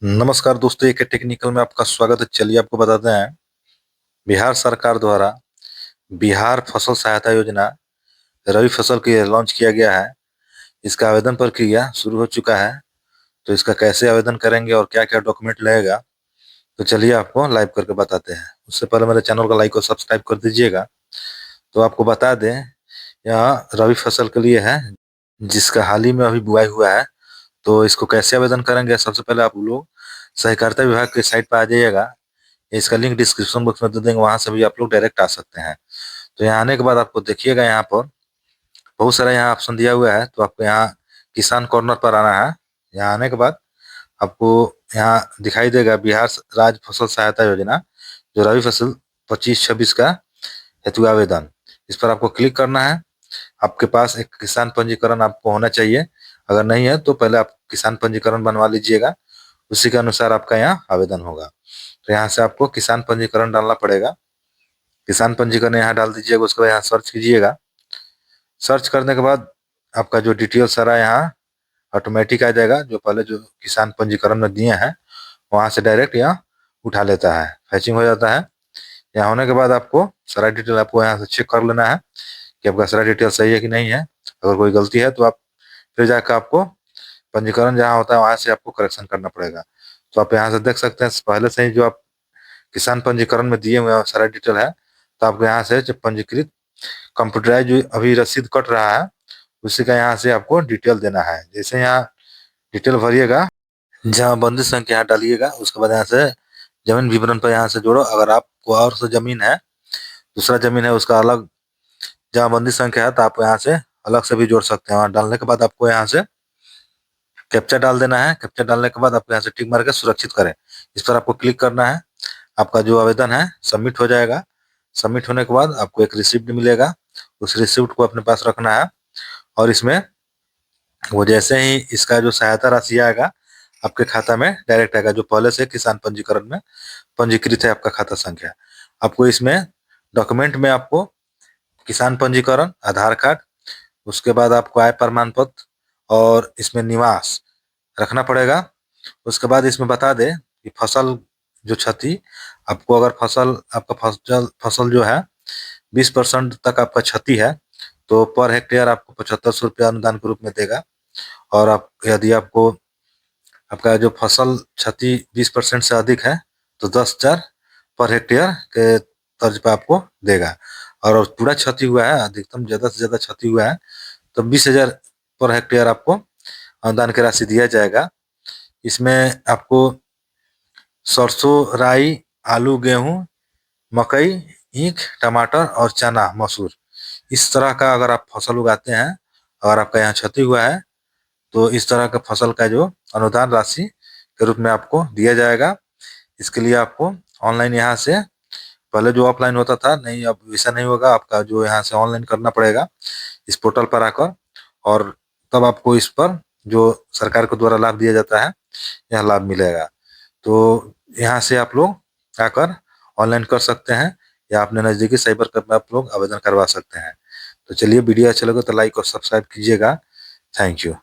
नमस्कार दोस्तों, एक टेक्निकल में आपका स्वागत है। चलिए आपको बताते हैं, बिहार सरकार द्वारा बिहार फसल सहायता योजना रबी फसल के लिए लॉन्च किया गया है। इसका आवेदन प्रक्रिया शुरू हो चुका है। तो इसका कैसे आवेदन करेंगे और क्या क्या डॉक्यूमेंट लगेगा, तो चलिए आपको लाइव करके बताते हैं। उससे पहले मेरे चैनल को लाइक और सब्सक्राइब कर दीजिएगा। तो आपको बता दें, यह रबी फसल के लिए है, जिसका हाल ही में अभी बुआई हुआ है। तो इसको कैसे आवेदन करेंगे, सबसे पहले आप लोग सहकारिता विभाग की साइट पर आ जाइएगा। इसका लिंक डिस्क्रिप्शन बॉक्स में दे देंगे, वहां से भी आप लोग डायरेक्ट आ सकते हैं। तो यहाँ आने के बाद आपको देखिएगा, यहाँ पर बहुत सारा यहाँ ऑप्शन दिया हुआ है। तो आपको यहाँ किसान कॉर्नर पर आना है। यहाँ आने के बाद आपको यहाँ दिखाई देगा बिहार राज्य फसल सहायता योजना, जो रबी फसल 25-26 का हेतु आवेदन। इस पर आपको क्लिक करना है। आपके पास एक किसान पंजीकरण आपको होना चाहिए। अगर नहीं है तो पहले आप किसान पंजीकरण बनवा लीजिएगा, उसी के अनुसार आपका यहाँ आवेदन होगा। तो यहाँ से आपको किसान पंजीकरण डालना पड़ेगा। किसान पंजीकरण यहाँ डाल दीजिएगा, उसके बाद यहाँ सर्च कीजिएगा। सर्च करने के बाद आपका जो डिटेल सारा यहाँ ऑटोमेटिक आ जाएगा। जो पहले जो किसान पंजीकरण में दिए हैं, वहां से डायरेक्ट यहाँ उठा लेता है, फैचिंग हो जाता है। यहाँ होने के बाद आपको सारा डिटेल आपको यहाँ से चेक कर लेना है कि आपका सारा डिटेल सही है कि नहीं है। अगर कोई गलती है तो आप फिर जाकर आपको पंजीकरण जहाँ होता है वहां से आपको करेक्शन करना पड़ेगा। तो आप यहाँ से देख सकते हैं, पहले से ही जो आप किसान पंजीकरण में दिए हुए सारा डिटेल है। तो आपको यहाँ से जो पंजीकृत कंप्यूटराइज जो अभी रसीद कट रहा है, उसी का यहाँ से आपको डिटेल देना है। जैसे यहाँ डिटेल भरिएगा, जहाँ बंदी संख्या यहाँ डालिएगा, उसके बाद यहाँ से जमीन विवरण पर यहाँ से जोड़ो। अगर आपको और से जमीन है, दूसरा जमीन है, उसका अलग जहाँ बंदी संख्या है, तो आप यहाँ से अलग से भी जोड़ सकते हैं। वहाँ डालने के बाद आपको यहाँ से कैप्चा डाल देना है। कैप्चा डालने के बाद आपको यहाँ से टिक मार के सुरक्षित करें, इस पर आपको क्लिक करना है। आपका जो आवेदन है सबमिट हो जाएगा। सबमिट होने के बाद आपको एक रिसिप्ट मिलेगा। उस रिसिप्ट को अपने पास रखना है, और इसमें वो जैसे ही इसका जो सहायता राशि आएगा आपके खाता में डायरेक्ट आएगा, जो पहले से किसान पंजीकरण में पंजीकृत है आपका खाता संख्या। आपको इसमें डॉक्यूमेंट में आपको किसान पंजीकरण, आधार कार्ड, उसके बाद आपको आय प्रमाण पत्र और इसमें निवास रखना पड़ेगा। उसके बाद इसमें बता दे कि फसल जो क्षति, आपको अगर आपका फसल जो है 20% तक आपका क्षति है, तो पर हेक्टेयर आपको 7500 रुपया अनुदान के रूप में देगा। और आप यदि आपको आपका जो फसल क्षति 20% से अधिक है, तो 10,000 पर हेक्टेयर के तर्ज पर आपको देगा। और पूरा क्षति हुआ है, अधिकतम ज्यादा से ज्यादा क्षति हुआ है, तो 20,000 पर हेक्टेयर आपको अनुदान की राशि दिया जाएगा। इसमें आपको सरसों, राई, आलू, गेहूं, मकई, ईख, टमाटर और चना, मसूर, इस तरह का अगर आप फसल उगाते हैं, अगर आपका यहाँ क्षति हुआ है, तो इस तरह का फसल का जो अनुदान राशि के रूप में आपको दिया जाएगा। इसके लिए आपको ऑनलाइन यहाँ से, पहले जो ऑफलाइन होता था, नहीं, अब वैसा नहीं होगा। आपका जो यहाँ से ऑनलाइन करना पड़ेगा इस पोर्टल पर आकर, और तब आपको इस पर जो सरकार के द्वारा लाभ दिया जाता है, यह लाभ मिलेगा। तो यहाँ से आप लोग आकर ऑनलाइन कर सकते हैं, या अपने नजदीकी साइबर कैफे में आप लोग आवेदन करवा सकते हैं। तो चलिए, वीडियो अच्छा लगे तो लाइक और सब्सक्राइब कीजिएगा। Thank you.